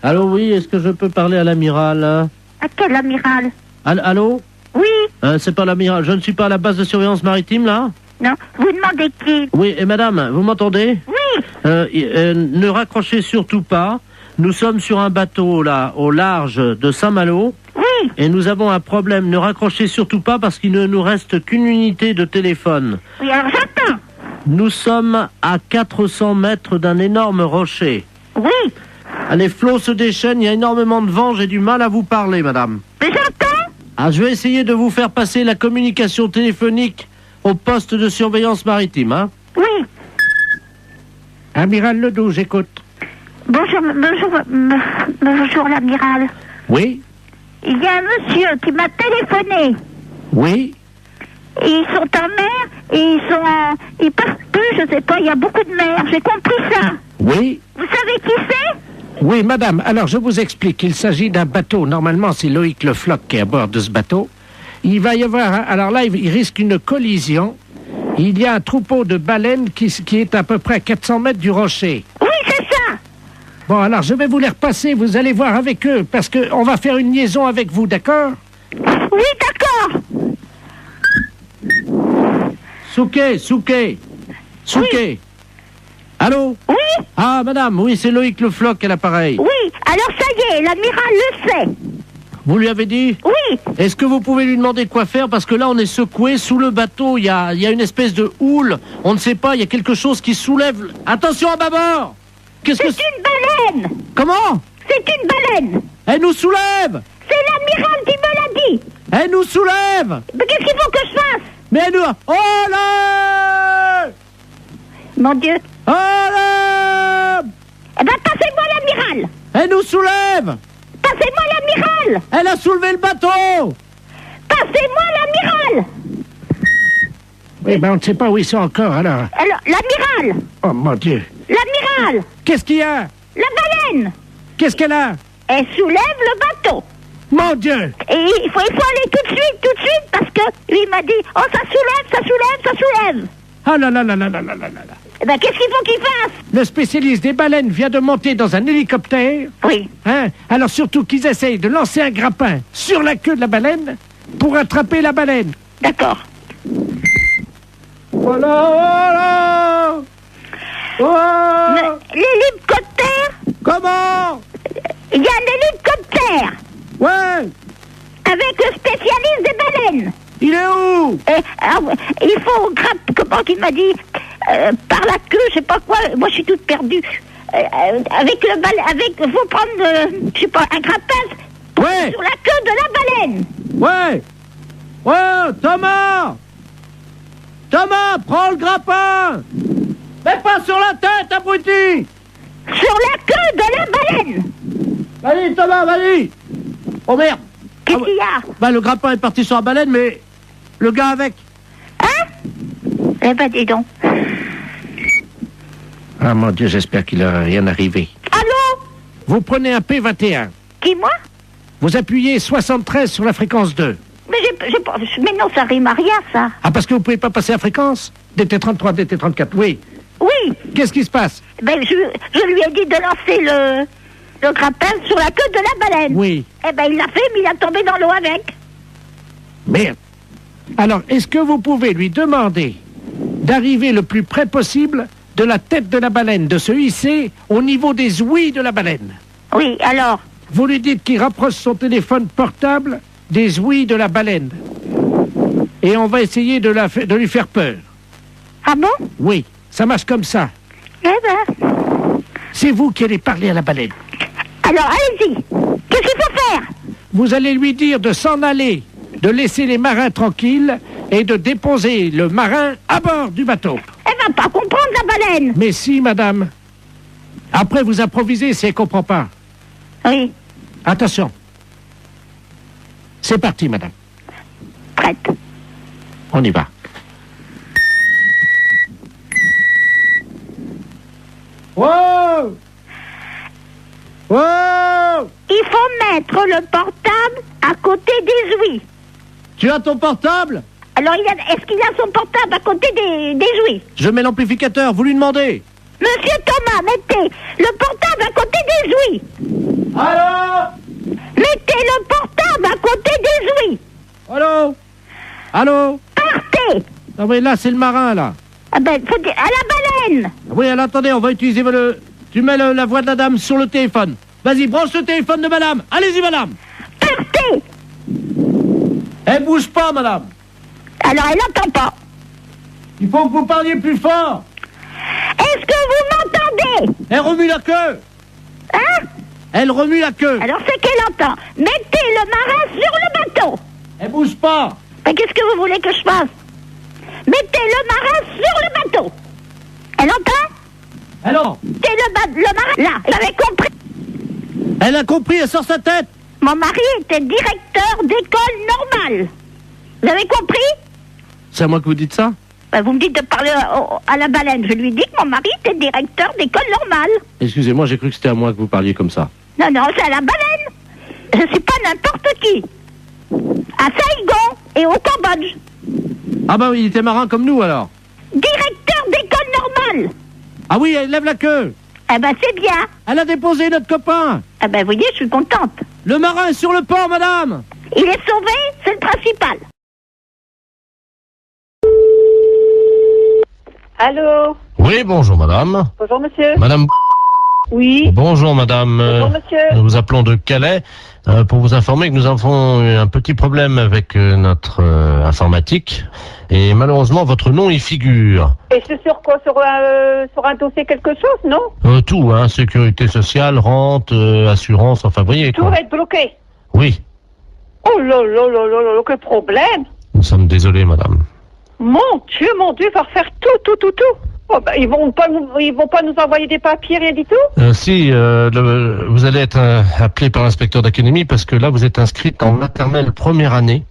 Allô, oui, est-ce que je peux parler à l'amiral? À quel amiral? Allô? Oui. C'est pas l'amiral. Je ne suis pas à la base de surveillance maritime, là? Non. Vous demandez qui? Oui, et madame, vous m'entendez? Oui. Ne raccrochez surtout pas. Nous sommes sur un bateau, là, au large de Saint-Malo. Oui. Et nous avons un problème. Ne raccrochez surtout pas parce qu'il ne nous reste qu'une unité de téléphone. Oui, alors j'attends. Nous sommes à 400 mètres d'un énorme rocher. Oui. Les flots se déchaînent, il y a énormément de vent, j'ai du mal à vous parler, madame. Mais j'attends. Ah, je vais essayer de vous faire passer la communication téléphonique au poste de surveillance maritime, hein. Oui. Amiral Ledoux, j'écoute. Bonjour l'amiral. Oui. Il y a un monsieur qui m'a téléphoné. Oui. Et ils sont en mer et ils partent plus, je sais pas, il y a beaucoup de mer, j'ai compris ça. Oui. Vous savez qui c'est? Oui, madame. Alors, je vous explique. Il s'agit d'un bateau. Normalement, c'est Loïc Le Floch qui est à bord de ce bateau. Il va y avoir... Alors là, il risque une collision. Il y a un troupeau de baleines qui est à peu près à 400 mètres du rocher. Oui, c'est ça. Bon, alors, je vais vous les repasser. Vous allez voir avec eux, parce qu'on va faire une liaison avec vous, d'accord? Oui, d'accord. Souquet. Oui. Allô? Oui. Ah, madame, oui, c'est Loïc Le Floch à l'appareil. Oui, alors ça y est, l'amiral le sait. Vous lui avez dit? Oui. Est-ce que vous pouvez lui demander quoi faire? Parce que là, on est secoué sous le bateau. Il y a une espèce de houle. On ne sait pas, il y a quelque chose qui soulève. Attention à bâbord! Qu'est-ce que C'est une baleine. Comment? C'est une baleine. Elle nous soulève! C'est l'amiral qui me l'a dit. Elle nous soulève! Mais qu'est-ce qu'il faut que je fasse? Mais elle nous... Oh là! Mon Dieu. Oh là! Eh ben, passez-moi l'amiral. Elle nous soulève! Passez-moi l'amiral. Elle a soulevé le bateau! Passez-moi l'amiral. Oui, ben on ne sait pas où ils sont encore, alors. Alors, l'amiral. Oh, mon Dieu. L'amiral. Qu'est-ce qu'il y a? La baleine. Qu'est-ce qu'elle a? Elle soulève le bateau. Mon Dieu! Et il faut aller tout de suite, parce que lui m'a dit, oh, ça soulève. Ah là là là là là là là là. Eh ben, qu'est-ce qu'il faut qu'il fasse? Le spécialiste des baleines vient de monter dans un hélicoptère. Oui. Hein? Alors surtout qu'ils essayent de lancer un grappin sur la queue de la baleine pour attraper la baleine. D'accord. Voilà! Oh! L'hélicoptère? Comment? Il y a un hélicoptère Ouais! avec le spécialiste des baleines. Il est où? Il faut comment qu'il m'a dit, par la queue, je sais pas quoi. Moi, je suis toute perdue. Avec le baleine, faut prendre, je sais pas, un grappin Ouais! sur la queue de la baleine. Ouais! Ouais, Thomas! Thomas, prends le grappin! Mais pas sur la tête, abruti! Sur la queue de la baleine. Vas-y, Thomas, vas-y! Oh merde! Qu'est-ce qu'il y a? Bah, le grappin est parti sur la baleine, mais le gars avec. Hein? Eh ben, dis donc. Ah mon Dieu, j'espère qu'il n'aura rien arrivé. Allô? Vous prenez un P21. Qui, moi? Vous appuyez 73 sur la fréquence 2. Mais non, ça rime à rien, ça. Ah, parce que vous pouvez pas passer la fréquence? DT33, DT34, oui. Oui. Qu'est-ce qui se passe? Ben, je lui ai dit de lancer le grappin sur la queue de la baleine. Oui. Eh ben, il l'a fait, mais il a tombé dans l'eau avec. Merde. Alors, est-ce que vous pouvez lui demander d'arriver le plus près possible de la tête de la baleine, de se hisser au niveau des ouïes de la baleine? Oui, alors? Vous lui dites qu'il rapproche son téléphone portable des ouïes de la baleine. Et on va essayer de lui faire peur. Ah bon? Oui, ça marche comme ça. Eh ben... C'est vous qui allez parler à la baleine. Alors, allez-y. Qu'est-ce qu'il faut faire? Vous allez lui dire de s'en aller, de laisser les marins tranquilles et de déposer le marin à bord du bateau. Elle va pas comprendre, la baleine. Mais si, madame. Après, vous improvisez si elle comprend pas. Oui. Attention. C'est parti, madame. Prête. On y va. Wow! Wow! Il faut mettre le portable à côté des ouïes. Tu as ton portable? Alors, est-ce qu'il a son portable à côté des ouïes? Je mets l'amplificateur, vous lui demandez. Monsieur Thomas, mettez le portable à côté des ouïes. Allô? Mettez le portable à côté des ouïes. Allô? Allô? Partez. Ah oui, là, c'est le marin, là. Ah ben, faut dire, à la baleine. Oui, alors attendez, on va utiliser le... Tu mets la voix de la dame sur le téléphone. Vas-y, branche le téléphone de madame. Allez-y, madame. Partez. Elle bouge pas, madame. Alors, elle n'entend pas. Il faut que vous parliez plus fort. Est-ce que vous m'entendez? Elle remue la queue. Hein? Elle remue la queue. Alors, c'est qu'elle entend. Mettez le marin sur le bateau. Elle bouge pas. Mais qu'est-ce que vous voulez que je fasse? Mettez le marin sur le bateau. Elle entend? Alors, Mettez le marin là. Vous avez compris? elle a compris, elle sort sa tête. Mon mari était directeur d'école normale. Vous avez compris? C'est à moi que vous dites ça? Ben, vous me dites de parler à la baleine. Je lui dis que mon mari était directeur d'école normale. Excusez-moi, j'ai cru que c'était à moi que vous parliez comme ça. Non, non, c'est à la baleine. Je suis pas n'importe qui. À Saigon et au Cambodge. Ah bah oui, il était marin comme nous, alors. Directeur d'école normale. Ah oui, elle lève la queue. Eh ben, c'est bien. Elle a déposé notre copain. Eh ben, vous voyez, je suis contente. Le marin est sur le port, madame. Il est sauvé, c'est le principal. Allô? Oui, bonjour madame. Bonjour monsieur. Madame. Oui. Bonjour madame. Bonjour monsieur. Nous vous appelons de Calais pour vous informer que nous avons eu un petit problème avec notre informatique et malheureusement votre nom y figure. Et c'est sur quoi? Sur un dossier quelque chose, non? Tout, hein, sécurité sociale, rente, assurance, enfin vous voyez Tout quoi. va être bloqué. Oui, Oh là là là là là, quel problème! nous sommes désolés madame. Mon Dieu, il va refaire tout. Oh, ben, ils vont pas nous envoyer des papiers, rien du tout? Si, vous allez être appelé par l'inspecteur d'académie parce que là vous êtes inscrite en maternelle première année.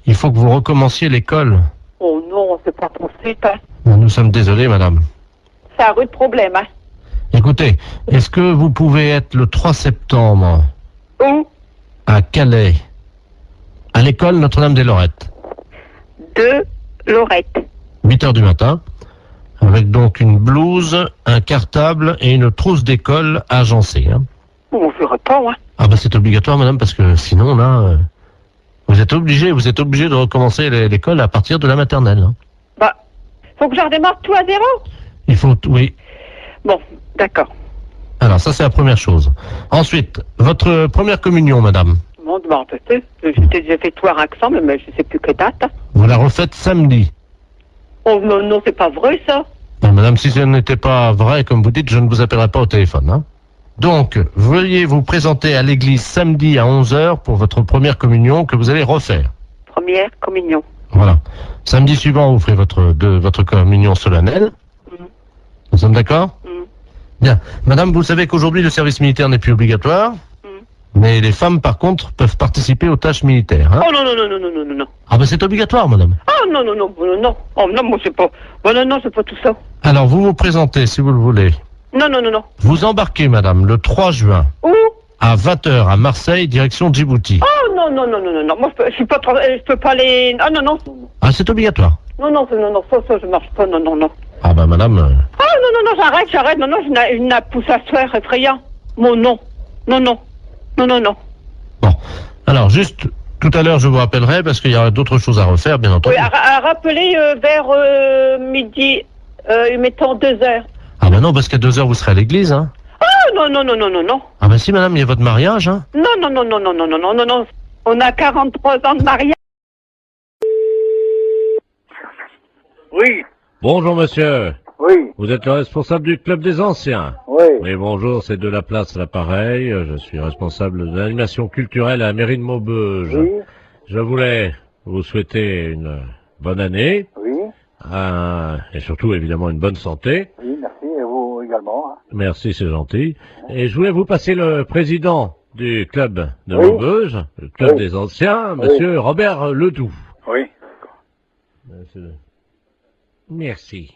Il faut que vous recommenciez l'école. Oh non, c'est pas possible, hein. Nous sommes désolés madame. C'est un rude problème, hein. Écoutez, est-ce que vous pouvez être le 3 septembre Où? à Calais, à l'école Notre-Dame-des-Lorettes, De Lorette. 8 heures du matin, avec donc une blouse, un cartable et une trousse d'école agencée. Hein. On verra pas, hein. Ah bah c'est obligatoire madame, parce que sinon là, vous êtes obligé de recommencer l'école à partir de la maternelle. Hein. Bah, faut que je redémarre tout à zéro? Il faut, oui. Bon, d'accord. Alors ça c'est la première chose. Ensuite, votre première communion madame, Bon, bah, peut-être. J'étais déjà fait tout un accent, mais je sais plus quelle date. vous la refaites samedi. Oh non, c'est pas vrai, ça. Madame, si ce n'était pas vrai, comme vous dites, je ne vous appellerai pas au téléphone. Hein. Donc, veuillez vous présenter à l'église samedi à 11h pour votre première communion que vous allez refaire. Première communion. Voilà. Samedi suivant, vous ferez votre communion solennelle. Nous sommes d'accord? Bien. Madame, vous savez qu'aujourd'hui, le service militaire n'est plus obligatoire. Mais les femmes, par contre, peuvent participer aux tâches militaires. Hein. Oh non. Ah ben c'est obligatoire, madame. Oh non. Oh non, moi c'est pas... Bon, non, c'est pas tout ça. Alors, vous vous présentez, si vous le voulez. Non. Vous embarquez, madame, le 3 juin. Où? À 20h à Marseille, direction Djibouti. Oh non. Moi, je suis pas... Je peux pas aller... Ah non. Ah, c'est obligatoire. Non, ça, je marche pas, non. Ah bah madame... Oh non, j'arrête. Non, je n'ai pousse à se faire effrayant. Mon non. Non. Bon, alors juste, tout à l'heure je vous rappellerai parce qu'il y aura d'autres choses à refaire, bien entendu. Oui, à rappeler vers midi, mettons 2h. Ah bah non, parce qu'à 2h vous serez à l'église, hein. Oh non. Ah bah si madame, il y a votre mariage, hein. Non. On a 43 ans de mariage. Oui, Bonjour monsieur, oui, vous êtes le responsable du club des anciens. oui. Oui bonjour, c'est de la place l'appareil, je suis responsable de l'animation culturelle à la mairie de Maubeuge. Oui, Je voulais vous souhaiter une bonne année, oui, et surtout évidemment une bonne santé. oui, merci, et vous également. Hein. Merci, c'est gentil. Et je voulais vous passer le président du club de Oui. Maubeuge, le club Oui. des anciens, monsieur Robert Ledoux. Oui, Merci.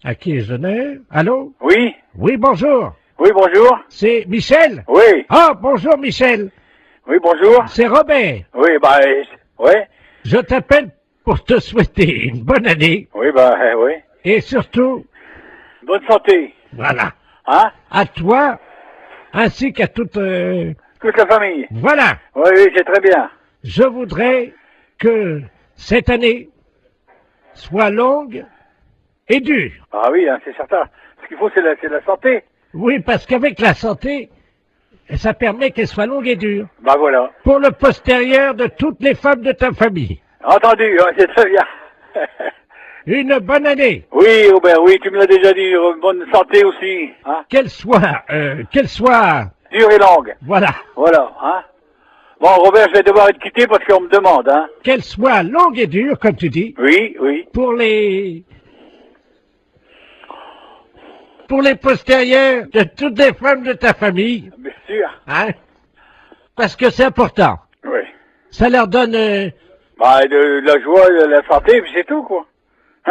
À qui je n'ai? Allô? oui, Oui, bonjour. oui, bonjour. C'est Michel? Oui, Ah, bonjour Michel. oui, bonjour. C'est Robert. Oui, bah, oui, Je t'appelle pour te souhaiter une bonne année oui, bah, oui. et surtout, Bonne santé. Voilà. Hein? À toi, ainsi qu'à toute... Toute la famille. Voilà. Oui, oui, c'est très bien. Je voudrais que cette année soit longue et dure. Ah oui, hein, c'est certain. Ce qu'il faut, c'est la santé. Oui, parce qu'avec la santé, ça permet qu'elle soit longue et dure. Bah voilà. Pour le postérieur de toutes les femmes de ta famille. Entendu, hein, c'est très bien. Une bonne année. Oui, Robert, oui, tu me l'as déjà dit. Bonne santé aussi. Hein? Qu'elle soit... Dure et longue. Voilà. Voilà, hein. Bon, Robert, je vais devoir être quitté parce qu'on me demande, hein. Qu'elle soit longue et dure, comme tu dis. Oui, oui. Pour les postérieurs de toutes les femmes de ta famille. Bien sûr. Hein? Parce que c'est important. Oui. Ça leur donne... Bah, de la joie, de la santé, puis c'est tout, quoi.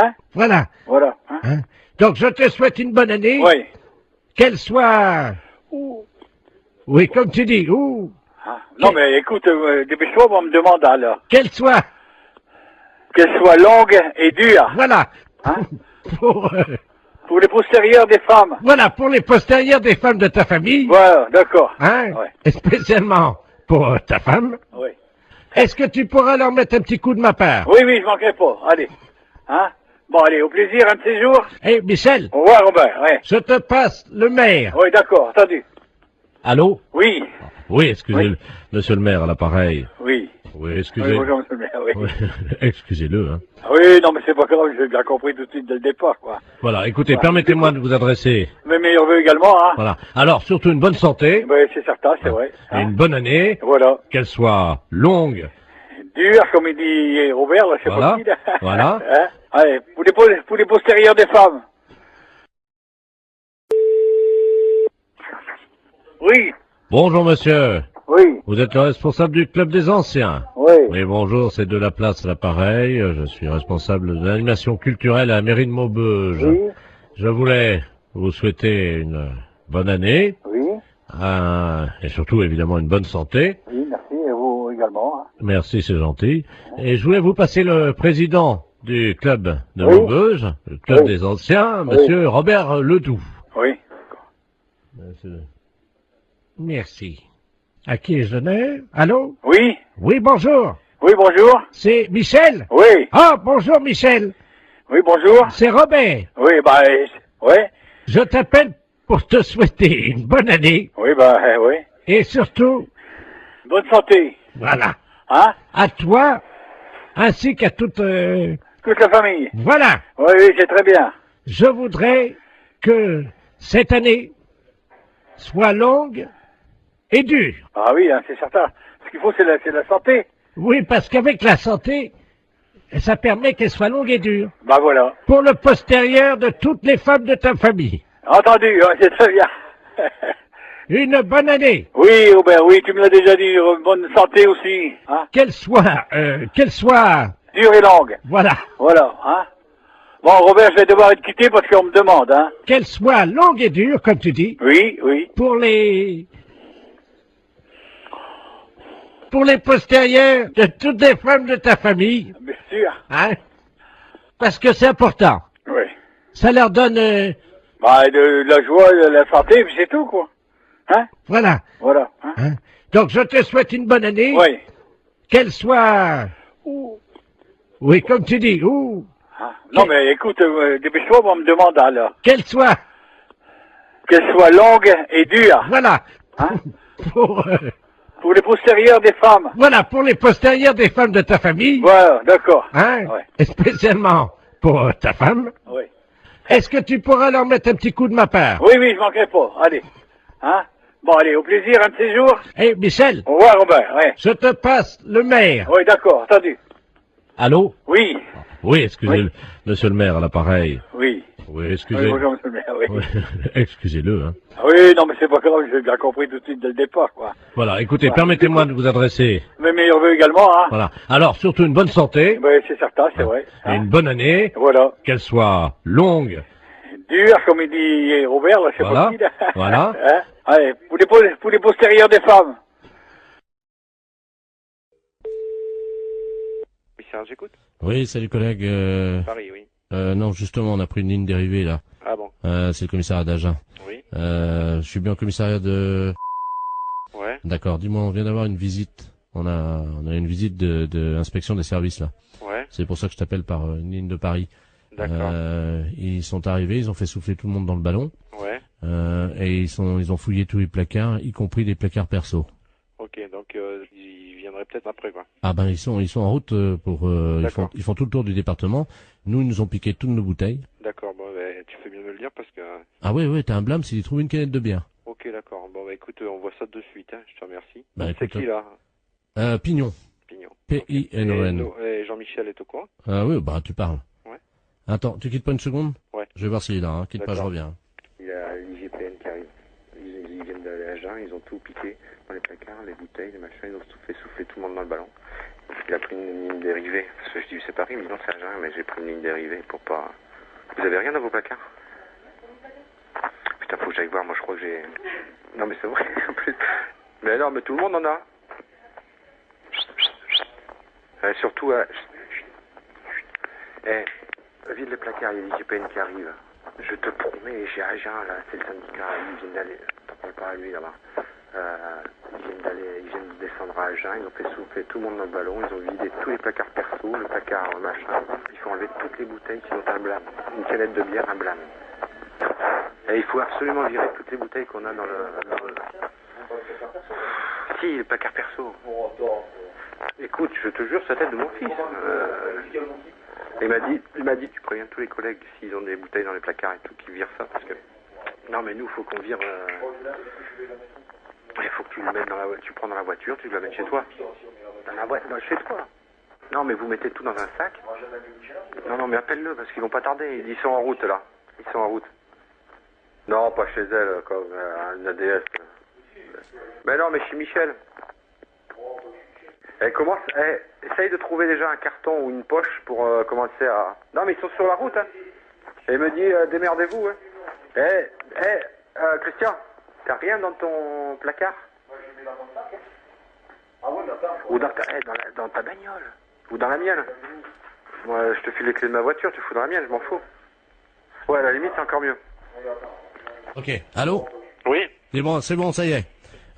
Hein? Voilà. Voilà. Hein? Hein? Donc, je te souhaite une bonne année. Oui. Qu'elle soit... Oui, comme tu dis. Ah. Non, mais écoute, dépêche-toi, on me demande, alors. Qu'elle soit... Qu'elle soit longue et dure. Voilà. Hein? Pour les postérieurs des femmes. Voilà, pour les postérieurs des femmes de ta famille. Voilà, d'accord. Hein? Ouais. Et spécialement pour ta femme. Oui. Est-ce que tu pourras leur mettre un petit coup de ma part? Oui, oui, je manquerai pas. Allez. Hein? Bon, allez, au plaisir, un de ces jours. Eh, Michel. Au revoir, Robert, ouais. Je te passe le maire. Oui, d'accord, entendu. Allô? Oui. Oui, excusez-le, monsieur le maire, à l'appareil. Oui. Oui, Oui, excusez. bonjour, monsieur le maire, oui. Oui, excusez-le, hein. Oui, non, mais c'est pas grave, j'ai bien compris tout de suite dès le départ, quoi. Voilà, écoutez, Ouais. permettez-moi de vous adresser. Mes meilleurs vœux également, hein. Voilà. Alors, surtout une bonne santé. Oui, c'est certain, c'est vrai. Et Hein. une bonne année. Voilà. Qu'elle soit longue. Dur, comme il dit Robert, là, je sais Voilà. pas qui, là. Voilà. Hein? Allez, pour les postérieurs des femmes. Oui. Bonjour, monsieur. Oui. Vous êtes le responsable du club des anciens. Oui. Oui, bonjour, c'est de la place à l'appareil. Je suis responsable de l'animation culturelle à la mairie de Maubeuge. Oui. Je voulais vous souhaiter une bonne année. Oui. Et surtout, évidemment, une bonne santé. Oui, merci, et vous également. Hein. Merci, c'est gentil. Et je voulais vous passer le président du club de Oui. Maubeuge, le club Oui. des anciens, monsieur Robert Ledoux. Oui. Merci. À qui je donne? Allô? Oui. Oui, bonjour. Oui, bonjour. C'est Michel? Oui. Ah, bonjour Michel. Oui, bonjour. C'est Robert. Oui, bah, oui. Je t'appelle pour te souhaiter une bonne année Oui, bah, oui. et surtout, Bonne santé. voilà, Hein? à toi ainsi qu'à toute... Toute la famille. Voilà. Oui, oui, c'est très bien. Je voudrais que cette année soit longue et dure. Ah oui, hein, c'est certain. Ce qu'il faut, c'est la santé. Oui, parce qu'avec la santé, ça permet qu'elle soit longue et dure. Bah voilà. Pour le postérieur de toutes les femmes de ta famille. Entendu, hein, c'est très bien. Une bonne année. Oui, Robert, oui, tu me l'as déjà dit. Bonne santé aussi. Hein? Qu'elle soit... Dure et longue. Voilà. Voilà, hein. Bon, Robert, je vais devoir être quitté parce qu'on me demande, hein. Qu'elle soit longue et dure, comme tu dis. Oui, oui. Pour les postérieurs de toutes les femmes de ta famille. Bien sûr. Hein? Parce que c'est important. Oui. Ça leur donne... Bah, de la joie, de la santé, puis c'est tout, quoi. Hein? Voilà. Voilà. Hein? Hein? Donc, je te souhaite une bonne année. Oui. Qu'elle soit... Oui, comme tu dis. Hein? Non, mais écoute, dépêche-toi, on me demande, alors. Qu'elle soit... Qu'elle soit longue et dure. Voilà. Hein? Pour les postérieurs des femmes. Voilà, pour les postérieurs des femmes de ta famille. Voilà, d'accord. Hein? Ouais. Et spécialement pour ta femme. Oui. Est-ce que tu pourras leur mettre un petit coup de ma part? Oui, oui, je manquerai pas. Allez. Hein? Bon, allez, au plaisir, un de ces jours. Eh, Michel. Au revoir, Robert, ouais. Je te passe le maire. Oui, d'accord, entendu. Allô? Oui. Oui, excusez-le, monsieur le maire, à l'appareil. Oui. Oui, excusez. Oui, bonjour, monsieur le maire, oui. Oui, excusez-le, hein. Oui, non, mais c'est pas grave, j'ai bien compris tout de suite dès le départ, quoi. Voilà, écoutez, Ouais. permettez-moi de vous adresser. Mes meilleurs vœux également, hein. Voilà. Alors, surtout une bonne santé. Oui, c'est certain, c'est vrai. Et Hein. une bonne année. Voilà. Qu'elle soit longue. Dur, comme il dit Robert, là, je sais Voilà. pas qui, là. Voilà. Hein? Allez, pour les postérieurs des femmes. Oui, Serge, j'écoute. Oui, salut collègue. Paris, oui. Non, justement, on a pris une ligne dérivée, là. Ah bon? C'est le commissariat d'Agen. Oui. Je suis bien au commissariat de... Ouais. D'accord, dis-moi, on vient d'avoir une visite. On a une visite de inspection des services, là. Ouais. C'est pour ça que je t'appelle par une ligne de Paris. D'accord. Ils sont arrivés, ils ont fait souffler tout le monde dans le ballon. Ouais. Et ils ont fouillé tous les placards, y compris les placards perso. Ok, donc ils viendraient peut-être après, quoi. Ah ben ils sont en route pour ils font tout le tour du département. Nous, ils nous ont piqué toutes nos bouteilles. D'accord, bon, bah, tu fais bien de me le dire parce que... Ah ouais, t'as un blâme s'ils trouvent une canette de bière. Ok, d'accord. Bon, bah écoute, on voit ça de suite, hein. Je te remercie. Bah, C'est écoute, qui, là? Pignon. Pignon. P-I-N-O-N. Et Jean-Michel est au courant? Ah oui, bah tu parles. Ouais. Attends, tu quittes pas une seconde? Ouais. Je vais voir s'il est là, hein. Quitte pas, je reviens. Il y a l'IGPN qui arrive. Ils viennent d'aller à Agen, ils ont tout piqué dans les placards, les bouteilles, les machins, ils ont tout fait souffler tout le monde dans le ballon. Il a pris une ligne dérivée. Parce que je dis c'est Paris, mais non c'est Agen, mais j'ai pris une ligne dérivée pour pas... Vous avez rien dans vos placards? Putain, faut que j'aille voir, moi je crois que j'ai... Non mais c'est vrai, en plus. Mais non, mais tout le monde en a. Surtout, vide les placards, il y a l'IGPN qui arrive. Je te promets, j'ai Agen, là, c'est le syndicat, ils viennent d'aller... T'en parles pas à lui, là-bas. Ils viennent de descendre à Agen, ils ont fait souffler tout le monde dans le ballon, ils ont vidé tous les placards perso, le placard machin. Il faut enlever toutes les bouteilles qui ont un blâme. Une canette de bière, un blâme. Et il faut absolument virer toutes les bouteilles qu'on a dans le... Si, le placard perso. Écoute, je te jure, c'est la tête de mon fils. Il m'a dit, tu préviens tous les collègues s'ils ont des bouteilles dans les placards et tout, qu'ils virent ça, parce que... Non, mais nous, il faut qu'on vire... Il faut que tu le mettes dans la voiture, tu prends dans la voiture, tu le mets chez toi. Dans la boîte, chez toi. Non, mais vous mettez tout dans un sac. Non, mais appelle-le, parce qu'ils vont pas tarder. Ils sont en route, là. Ils sont en route. Non, pas chez elle, comme un ADS. Mais non, mais chez Michel. Essaye de trouver déjà un carton ou une poche pour commencer à... Non, mais ils sont sur la route, hein. Et il me dit, démerdez-vous, hein. Christian, t'as rien dans ton placard? Moi, je mets dans mon sac, hein. Ah ouais, ou dans ta bagnole. Ou dans la mienne. Moi, je te file les clés de ma voiture, tu fous dans la mienne, je m'en fous. Ouais, à la limite, c'est encore mieux. Ok, allô? Oui. C'est bon, ça y est.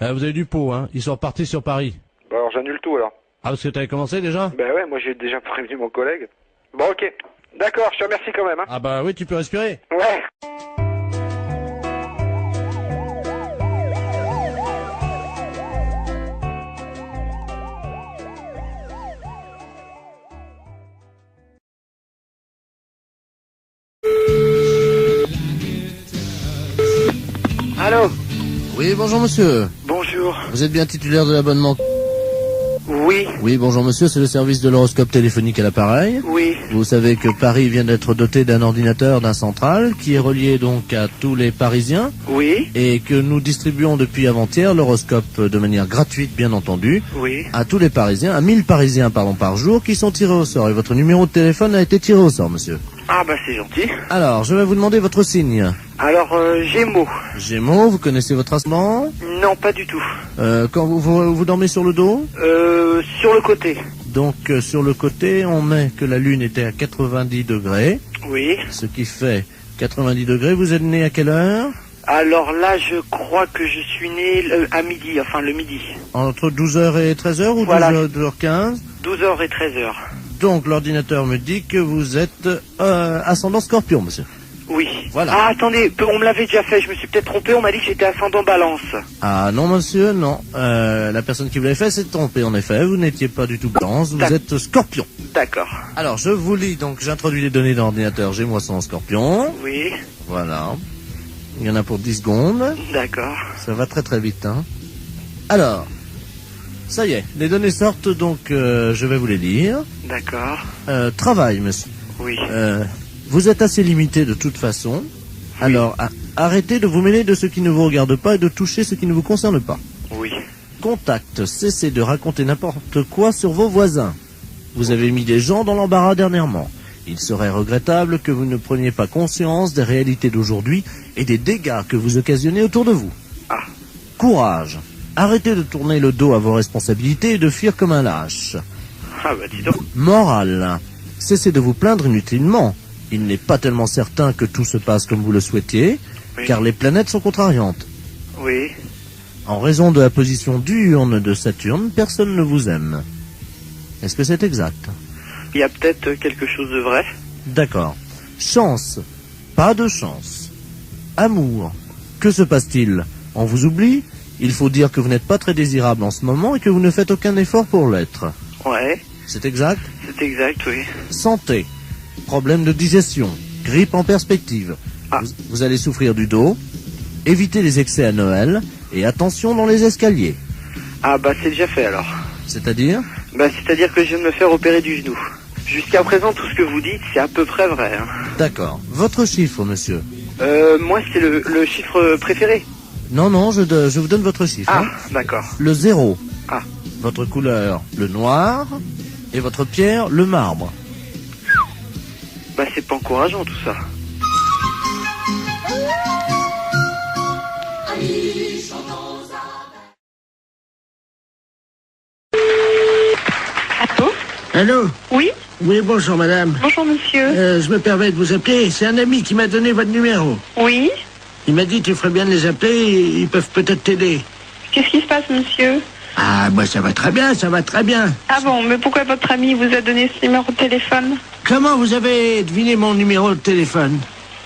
Vous avez du pot, hein. Ils sont repartis sur Paris. Bah alors, j'annule tout, alors. Ah, parce que t'avais commencé déjà? Ben ouais, moi j'ai déjà prévenu mon collègue. Bon, ok. D'accord, je te remercie quand même, hein. Ah bah oui, tu peux respirer. Ouais. Allô? Oui, bonjour monsieur. Bonjour. Vous êtes bien titulaire de l'abonnement? Oui. Oui, bonjour monsieur, c'est le service de l'horoscope téléphonique à l'appareil. Oui. Vous savez que Paris vient d'être doté d'un ordinateur, d'un central, qui est relié donc à tous les Parisiens. Oui. Et que nous distribuons depuis avant-hier l'horoscope de manière gratuite, bien entendu. Oui. À tous les Parisiens, à 1000 Parisiens, par jour, qui sont tirés au sort. Et votre numéro de téléphone a été tiré au sort, monsieur. Ah bah c'est gentil. Alors, je vais vous demander votre signe. Alors, Gémeaux. Gémeaux, vous connaissez votre ascendant? Non, pas du tout. Quand vous dormez sur le dos? Sur le côté. Donc, sur le côté, on met que la Lune était à 90 degrés. Oui. Ce qui fait 90 degrés. Vous êtes né à quelle heure? Alors là, je crois que je suis né à midi, enfin le midi. Entre 12h et 13h ou voilà. 12h15? 12h et 13h. Donc, l'ordinateur me dit que vous êtes ascendant Scorpion, monsieur. Oui. Voilà. Ah, attendez, on me l'avait déjà fait, je me suis peut-être trompé, on m'a dit que j'étais ascendant Balance. Ah non, monsieur, non. La personne qui vous l'avait fait s'est trompée, en effet. Vous n'étiez pas du tout Balance, vous êtes Scorpion. D'accord. Alors, je vous lis, donc j'introduis les données dans l'ordinateur. J'ai moi son Scorpion. Oui. Voilà. Il y en a pour 10 secondes. D'accord. Ça va très très vite, hein. Alors, ça y est, les données sortent, donc je vais vous les lire. D'accord. Travail, monsieur. Oui. Vous êtes assez limité de toute façon. Oui. Alors, arrêtez de vous mêler de ce qui ne vous regarde pas et de toucher ce qui ne vous concerne pas. Oui. Contact, cessez de raconter n'importe quoi sur vos voisins. Vous avez mis des gens dans l'embarras dernièrement. Il serait regrettable que vous ne preniez pas conscience des réalités d'aujourd'hui et des dégâts que vous occasionnez autour de vous. Ah. Courage. Arrêtez de tourner le dos à vos responsabilités et de fuir comme un lâche. Ah bah dis donc. Morale. Cessez de vous plaindre inutilement. il n'est pas tellement certain que tout se passe comme vous le souhaitiez, Oui. car les planètes sont contrariantes. Oui. En raison de la position diurne de Saturne, personne ne vous aime. Est-ce que c'est exact? Il y a peut-être quelque chose de vrai. D'accord. Chance. Pas de chance. Amour. Que se passe-t-il? On vous oublie? Il faut dire que vous n'êtes pas très désirable en ce moment et que vous ne faites aucun effort pour l'être. Ouais. C'est exact? C'est exact, oui. Santé. Problème de digestion. Grippe en perspective. Ah. Vous allez souffrir du dos. Évitez les excès à Noël. Et attention dans les escaliers. Ah bah c'est déjà fait alors. C'est-à-dire? Bah c'est-à-dire que je viens de me faire opérer du genou. Jusqu'à présent, tout ce que vous dites, c'est à peu près vrai. Hein. D'accord. Votre chiffre, monsieur? Moi, c'est le chiffre préféré. Non, je vous donne votre chiffre. Ah, hein. d'accord. Le 0. Ah. Votre couleur, le noir. Et votre pierre, le marbre. Bah c'est pas encourageant tout ça. Allô? Allô? Oui? Oui, bonjour madame. Bonjour monsieur. Je me permets de vous appeler. C'est un ami qui m'a donné votre numéro. Oui? Il m'a dit tu ferais bien de les appeler, ils peuvent peut-être t'aider. Qu'est-ce qui se passe monsieur? Ah, moi ça va très bien, ça va très bien. Ah bon, mais pourquoi votre ami vous a donné ce numéro de téléphone? Comment vous avez deviné mon numéro de téléphone?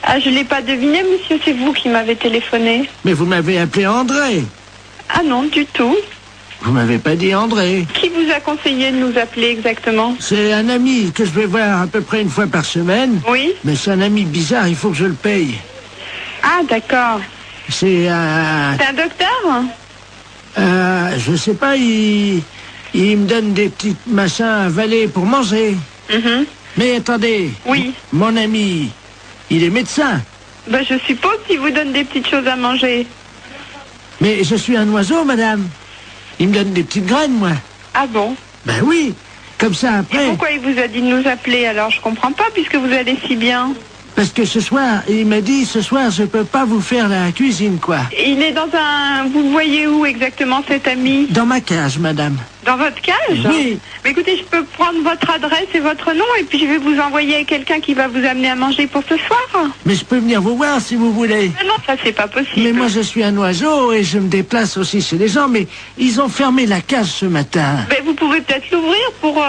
Ah, je l'ai pas deviné monsieur, c'est vous qui m'avez téléphoné. Mais vous m'avez appelé André. Ah non, du tout. Vous m'avez pas dit André. Qui vous a conseillé de nous appeler exactement? C'est un ami que je vais voir à peu près une fois par semaine. Oui? Mais c'est un ami bizarre, il faut que je le paye. Ah d'accord. C'est un... C'est un docteur? je sais pas, il me donne des petits machins à avaler pour manger. Mhm. Mais attendez. Oui. Mon ami, il est médecin. Ben je suppose qu'il vous donne des petites choses à manger. Mais je suis un oiseau, madame. Il me donne des petites graines, moi. Ah bon? Ben oui. Comme ça, Et après... pourquoi il vous a dit de nous appeler alors? Je comprends pas puisque vous allez si bien. Parce que ce soir, il m'a dit, ce soir, je peux pas vous faire la cuisine, quoi. Il est dans un... Vous le voyez où exactement cet ami? Dans ma cage, madame. Dans votre cage? Oui. Mais écoutez, je peux prendre votre adresse et votre nom et puis je vais vous envoyer quelqu'un qui va vous amener à manger pour ce soir. Mais je peux venir vous voir si vous voulez. Ah non, ça c'est pas possible. Mais moi, je suis un oiseau et je me déplace aussi chez les gens, mais ils ont fermé la cage ce matin. Mais vous pouvez peut-être l'ouvrir pour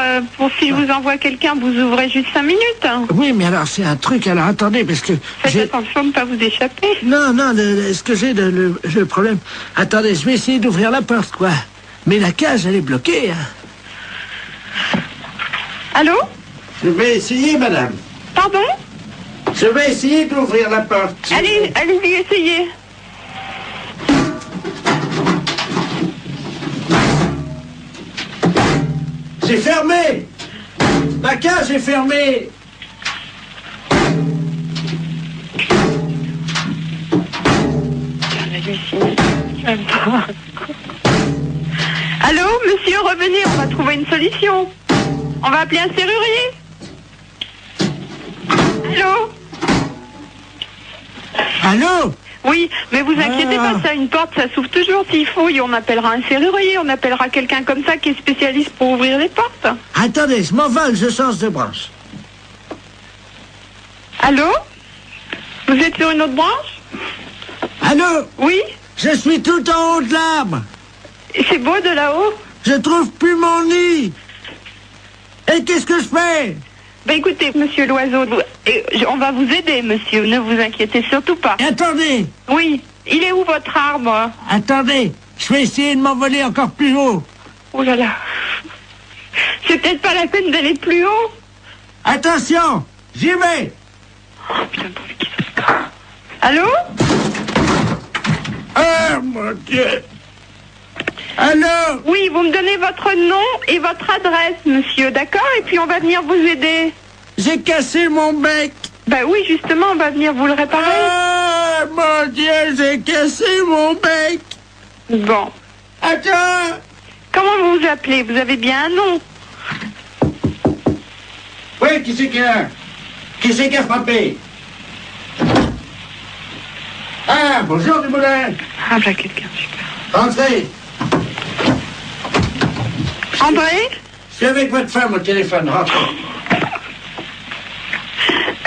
si je vous envoie quelqu'un, vous ouvrez juste 5 minutes. Hein. Oui, mais alors, c'est un truc, alors attendez, parce que... Faites attention de ne pas vous échapper. Non, ce que j'ai, le problème... Attendez, je vais essayer d'ouvrir la porte, quoi. Mais la cage, elle est bloquée, hein. Allô? Je vais essayer, madame. Pardon? Je vais essayer d'ouvrir la porte. Allez-y, essayez. C'est fermé. La cage est fermée. Allô, monsieur, revenez, on va trouver une solution. On va appeler un serrurier. Allô? Allô? Oui, mais vous inquiétez pas, ça, une porte, ça s'ouvre toujours s'il faut. Et on appellera un serrurier, on appellera quelqu'un comme ça qui est spécialiste pour ouvrir les portes. Attendez, je m'envole, je change de branche. Allô? Vous êtes sur une autre branche? Allô? Oui? Je suis tout en haut de l'arbre. C'est beau de là-haut? Je trouve plus mon nid. Et qu'est-ce que je fais? Ben écoutez, monsieur l'oiseau, on va vous aider, monsieur, ne vous inquiétez surtout pas. Attendez. Oui, il est où votre arbre? Attendez, je vais essayer de m'envoler encore plus haut. Oh là là. C'est peut-être pas la peine d'aller plus haut. Attention, j'y vais. Oh putain, qui se passe? Allô? Oh mon Dieu. Allô? Oui, vous me donnez votre nom et votre adresse, monsieur, d'accord? Et puis on va venir vous aider. J'ai cassé mon bec. Ben oui, justement, on va venir vous le réparer. Oh mon Dieu, j'ai cassé mon bec. Bon. Attends. Comment vous vous appelez? Vous avez bien un nom? Oui, qui c'est qui a frappé? Ah, bonjour Dumoulin. Ah, ben quelqu'un, super. Entrez. André? Je suis avec votre femme au téléphone, rentrez.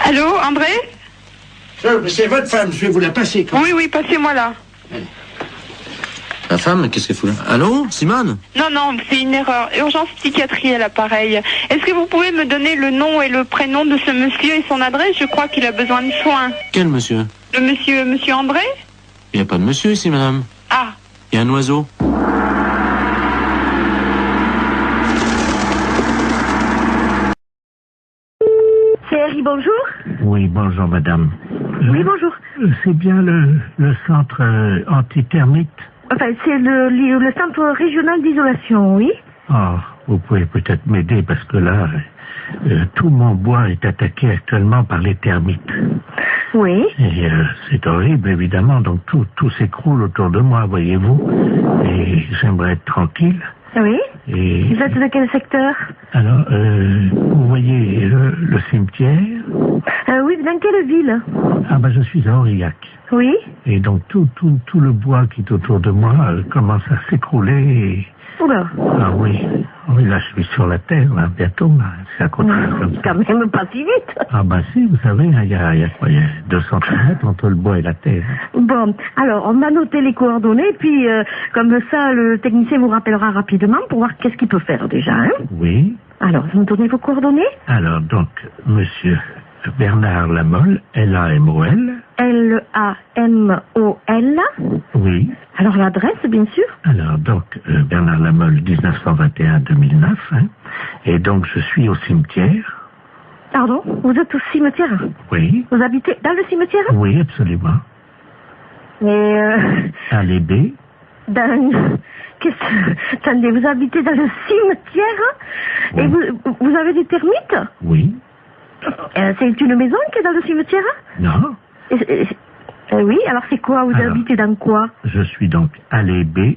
Allô, André? C'est votre femme, je vais vous la passer. Oui, passez-moi là. La femme, qu'est-ce qu'elle fout là? Allô, Simone? Non, c'est une erreur. Urgence psychiatrie à l'appareil. Est-ce que vous pouvez me donner le nom et le prénom de ce monsieur et son adresse? Je crois qu'il a besoin de soins. Quel monsieur? Le monsieur André? Il n'y a pas de monsieur ici, madame. Ah. Il y a un oiseau. C'est Harry, bonjour. Oui, bonjour, madame. Oui, bonjour. C'est bien le centre antithermite? Enfin, c'est le centre régional d'isolation, oui. Oh, vous pouvez peut-être m'aider parce que là, tout mon bois est attaqué actuellement par les termites. Oui. Et c'est horrible, évidemment, donc tout s'écroule autour de moi, voyez-vous. Et j'aimerais être tranquille. Oui. Et... Vous êtes de quel secteur? Alors, vous voyez le cimetière? Oui, dans quelle ville? Ah ben, je suis à Aurillac. Oui. Et donc tout le bois qui est autour de moi commence à s'écrouler. Et... Oula. Ah oui, là je suis sur la terre, là, bientôt, là. C'est à côté comme ça. Quand même pas si vite. Ah ben si, vous savez, il y a 2 centimètres entre le bois et la terre. Bon, alors on a noté les coordonnées, puis comme ça le technicien vous rappellera rapidement pour voir qu'est-ce qu'il peut faire déjà. Hein? Oui. Alors, vous me donnez vos coordonnées? Alors donc, monsieur Bernard Lamolle, L-A-M-O-L. L-A-M-O-L. Oui. Alors l'adresse, bien sûr. Alors donc, Bernard Lamolle, 1921-2009. Hein. Et donc, je suis au cimetière. Pardon? Vous êtes au cimetière? Oui. Vous habitez dans le cimetière? Oui, absolument. Et Allée B. Attendez, vous habitez dans le cimetière? Oui. Et vous avez des termites? Oui. C'est une maison qui est dans le cimetière? Non. Oui, alors c'est quoi? Vous habitez dans quoi? Je suis donc allée B,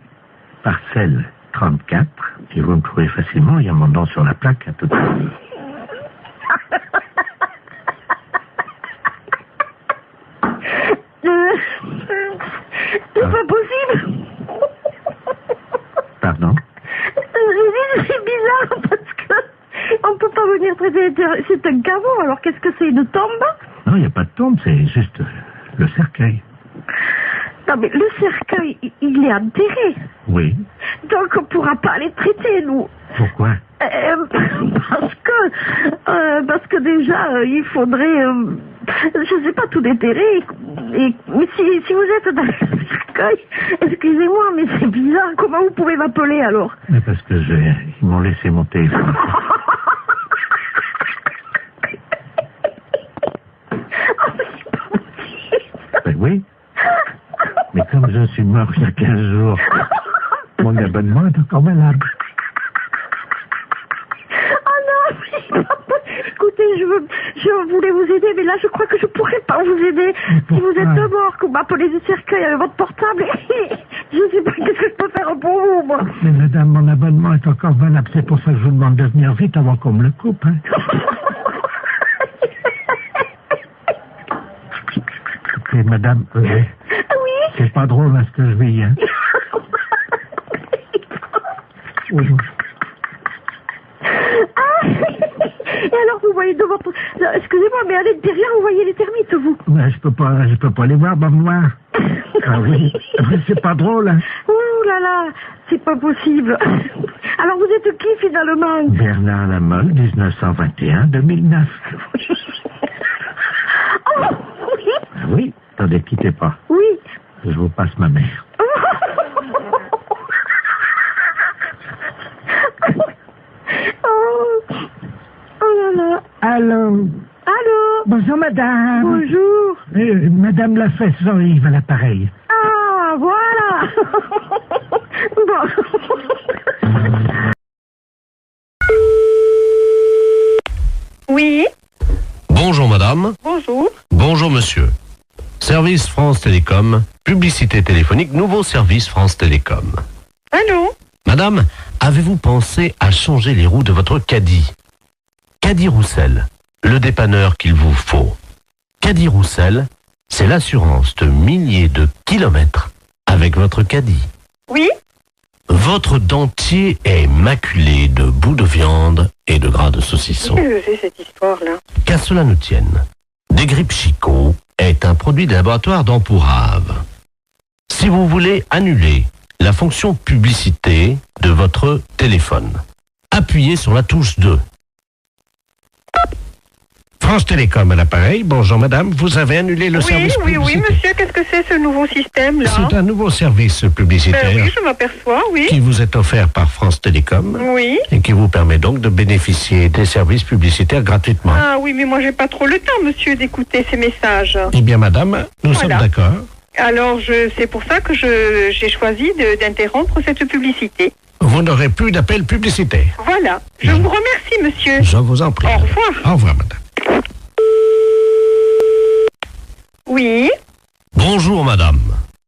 parcelle 34, et vous me trouvez facilement, il y a mon nom sur la plaque à tout à l'heure. C'est pas possible. Pardon? C'est bizarre parce que on peut pas venir traiter. C'est un caveau, alors qu'est-ce que c'est? Une tombe? Non, il n'y a pas de tombe, c'est juste le cercueil. Non, mais le cercueil, il est enterré. Oui. Donc on pourra pas les traiter, nous. Pourquoi? Parce que déjà, il faudrait, je sais pas, tout déterrer. Mais si vous êtes dans le cercueil, excusez-moi, mais c'est bizarre. Comment vous pouvez m'appeler alors? Mais parce que ils m'ont laissé mon téléphone. Ben oui. Mais comme je suis mort il y a 15 jours, mon abonnement est encore valable. Écoutez, je voulais vous aider, mais là, je crois que je pourrais pas vous aider. Si vous êtes mort, que vous m'appelez du cercueil avec votre portable, je sais pas qu'est-ce que je peux faire pour vous, moi. Mais madame, mon abonnement est encore valable. C'est pour ça que je vous demande de venir vite avant qu'on me le coupe, hein. Écoutez, madame, oui. C'est pas drôle, hein, ce que je vis, hein. Oui. Et alors, vous voyez de votre... Excusez-moi, mais à l'intérieur, vous voyez les termites, vous? Mais je peux pas les voir, moi. Ah oui, c'est pas drôle, hein. Ouh là là, c'est pas possible. Alors, vous êtes qui, finalement? Bernard Lamolle, 1921-2009. Oh, oui. Ah oui, attendez, quittez pas. Oui. Je vous passe ma mère. Allô? Allô? Bonjour, madame. Bonjour. Madame la fesse Jean-Yves à l'appareil. Ah, voilà. Bon. Oui. Bonjour, madame. Bonjour. Bonjour, monsieur. Service France Télécom, publicité téléphonique, nouveau service France Télécom. Allô? Madame, avez-vous pensé à changer les roues de votre caddie? Caddie Roussel, le dépanneur qu'il vous faut. Caddie Roussel, c'est l'assurance de milliers de kilomètres avec votre caddie. Oui. Votre dentier est maculé de bouts de viande et de gras de saucisson. Qu'est-ce que c'est cette histoire-là? Qu'à cela ne tienne, Desgrippes Chicot est un produit des laboratoires d'Ampourave. Si vous voulez annuler la fonction publicité de votre téléphone, appuyez sur la touche 2. France Télécom à l'appareil. Bonjour madame, vous avez annulé le service publicitaire. Oui, monsieur, qu'est-ce que c'est ce nouveau système-là? C'est un nouveau service publicitaire Oui, je m'aperçois, oui. qui vous est offert par France Télécom Oui. et qui vous permet donc de bénéficier des services publicitaires gratuitement. Ah oui, mais moi j'ai pas trop le temps, monsieur, d'écouter ces messages. Eh bien madame, nous sommes d'accord. Alors, c'est pour ça que j'ai choisi d'interrompre cette publicité. Vous n'aurez plus d'appel publicitaire. Voilà. Je vous remercie, monsieur. Je vous en prie. Au revoir. Au revoir, madame. Oui. Bonjour madame.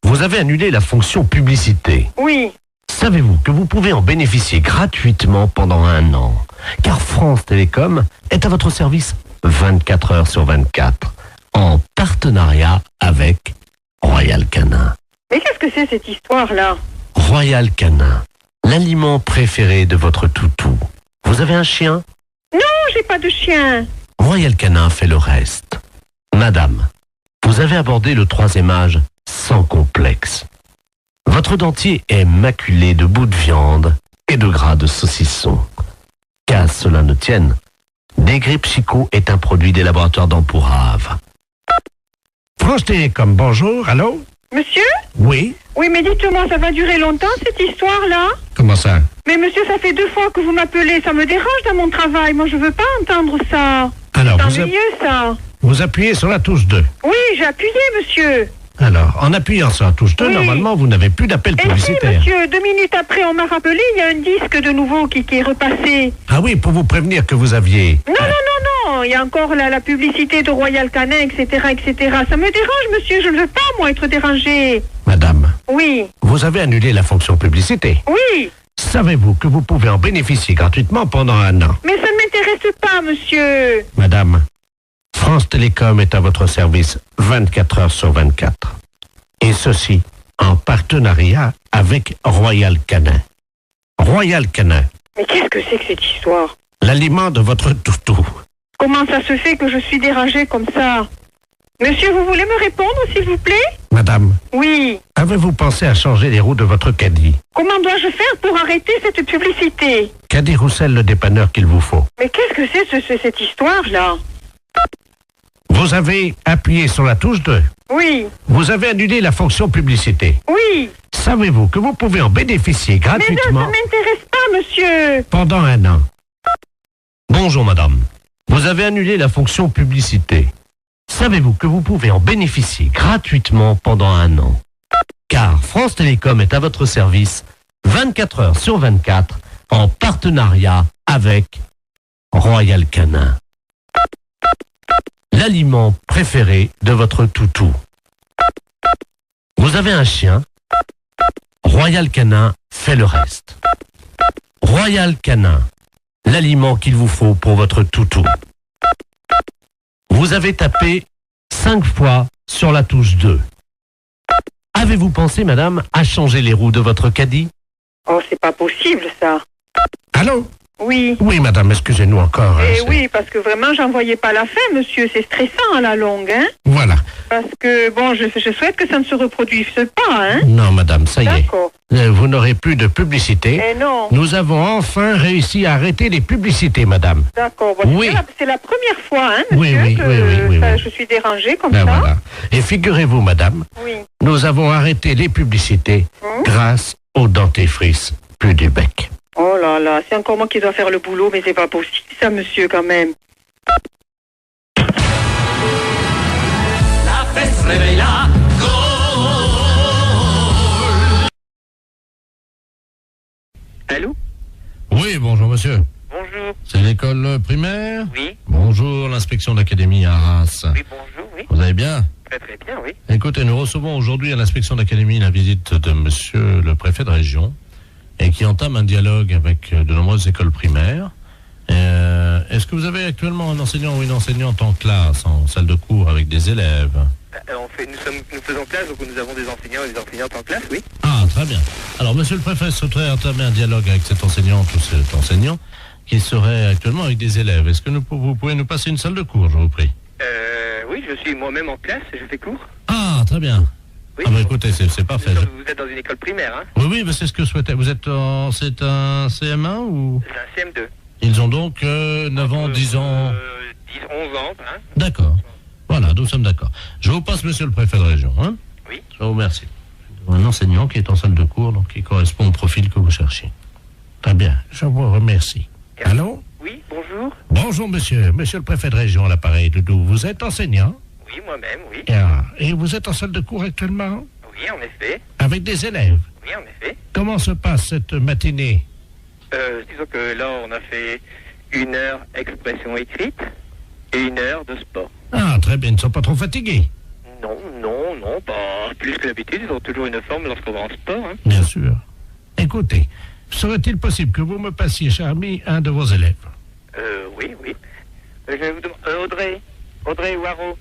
Vous avez annulé la fonction publicité. Oui. Savez-vous que vous pouvez en bénéficier gratuitement pendant 1 an? Car France Télécom est à votre service 24 heures sur 24, en partenariat avec Royal Canin. Mais qu'est-ce que c'est cette histoire-là? Royal Canin, l'aliment préféré de votre toutou. Vous avez un chien? Non, j'ai pas de chien. Royal Canin fait le reste. Madame, vous avez abordé le 3e âge sans complexe. Votre dentier est maculé de bouts de viande et de gras de saucisson. Qu'à cela ne tienne, Desgrippes Chicot est un produit des laboratoires d'Ampourave. France Télécom, bonjour, allô? Monsieur? Oui? Oui, mais dites-moi, ça va durer longtemps cette histoire-là? Comment ça? Mais monsieur, ça fait 2 fois que vous m'appelez, ça me dérange dans mon travail, moi je veux pas entendre ça. Alors, c'est ennuyeux ça. Vous appuyez sur la touche 2. Oui, j'ai appuyé, monsieur. Alors, en appuyant sur la touche 2, Oui. Normalement, vous n'avez plus d'appel Et si, publicitaire. monsieur, 2 minutes après, on m'a rappelé, il y a un disque de nouveau qui est repassé. Ah oui, pour vous prévenir que vous aviez... Non, il y a encore la publicité de Royal Canin, etc., etc. Ça me dérange, monsieur, je ne veux pas, moi, être dérangé. Madame, Oui, vous avez annulé la fonction publicité. oui, Savez-vous que vous pouvez en bénéficier gratuitement pendant 1 an? mais ça ne m'intéresse pas, monsieur. Madame, France Télécom est à votre service 24 heures sur 24. Et ceci en partenariat avec Royal Canin. Royal Canin, Mais qu'est-ce que c'est que cette histoire? l'aliment de votre toutou. Comment ça se fait que je suis dérangée comme ça? Monsieur, vous voulez me répondre, s'il vous plaît? Madame, Oui. avez-vous pensé à changer les roues de votre caddie? Comment dois-je faire pour arrêter cette publicité? Caddie Roussel, le dépanneur qu'il vous faut. Mais qu'est-ce que c'est cette histoire-là? Vous avez appuyé sur la touche 2. Oui, Vous avez annulé la fonction publicité. oui. Savez-vous que vous pouvez en bénéficier Mais non, ça gratuitement ne m'intéresse pas, monsieur. pendant 1 an? Bonjour madame. Vous avez annulé la fonction publicité. Savez-vous que vous pouvez en bénéficier gratuitement pendant 1 an? Car France Télécom est à votre service 24 heures sur 24 en partenariat avec Royal Canin. L'aliment préféré de votre toutou. Vous avez un chien? Royal Canin fait le reste. Royal Canin, l'aliment qu'il vous faut pour votre toutou. Vous avez tapé 5 fois sur la touche 2. Avez-vous pensé, madame, à changer les roues de votre caddie? Oh, c'est pas possible, ça. Allô? Oui. Oui, madame, excusez-nous encore. hein, Eh c'est- oui, parce que vraiment, j'en voyais pas la fin, monsieur. C'est stressant à la longue, hein. Voilà. Parce que, bon, je souhaite que ça ne se reproduise pas, hein. Non, madame, ça y est. D'accord. Vous n'aurez plus de publicité. Eh non. Nous avons enfin réussi à arrêter les publicités, madame. D'accord. Bon, Oui. c'est la première fois, hein, Oui, monsieur, oui, que oui, ça, oui. je suis dérangée comme Ben ça. voilà. Et figurez-vous, madame, Oui. nous avons arrêté les publicités grâce au dentifrice plus du bec. Oh là là, c'est encore moi qui dois faire le boulot, mais c'est pas possible, ça, monsieur, quand même. La fête se réveille là. Allô? Oui, bonjour monsieur. Bonjour. C'est l'école primaire? Oui. Bonjour, l'inspection d'académie à Arras. Oui, bonjour, oui. Vous allez bien? Très très bien, oui. Écoutez, nous recevons aujourd'hui à l'inspection d'académie la visite de monsieur le préfet de région et qui entame un dialogue avec de nombreuses écoles primaires. Est-ce que vous avez actuellement un enseignant ou une enseignante en classe, en salle de cours avec des élèves? Nous faisons classe, donc nous avons des enseignants et des enseignantes en classe, oui. Ah, très bien. Alors, monsieur le préfet souhaiterait entamer un dialogue avec cette enseignante ou cet enseignant qui serait actuellement avec des élèves. Est-ce que vous pouvez nous passer une salle de cours, je vous prie? Oui, je suis moi-même en classe, je fais cours. Ah, très bien. Oui. Ah bah écoutez, c'est parfait. Vous êtes dans une école primaire, hein? Oui, oui, mais c'est ce que je souhaitais. Vous êtes c'est un CM1 ou? C'est un CM2. Ils ont donc 9 ans, 10 ans. 10, 11 ans, hein? D'accord. Voilà, nous sommes d'accord. Je vous passe monsieur le préfet de région, hein? Oui. Je vous remercie. Un enseignant qui est en salle de cours, donc qui correspond au profil que vous cherchez. Très bien, je vous remercie. Allô? Oui, bonjour. Bonjour, monsieur. Monsieur le préfet de région à l'appareil de Doubs. Vous êtes enseignant? Oui, moi-même, oui. Et vous êtes en salle de cours actuellement? Oui, en effet. Avec des élèves? Oui, en effet. Comment se passe cette matinée? Disons que là, on a fait 1 heure expression écrite et 1 heure de sport. Ah, très bien. Ils ne sont pas trop fatigués? Non, pas plus que d'habitude. Ils ont toujours une forme lorsqu'on va en sport, hein. Bien sûr. Écoutez, serait-il possible que vous me passiez, cher ami, un de vos élèves? Oui. Je vais vous demander... Audrey Waro.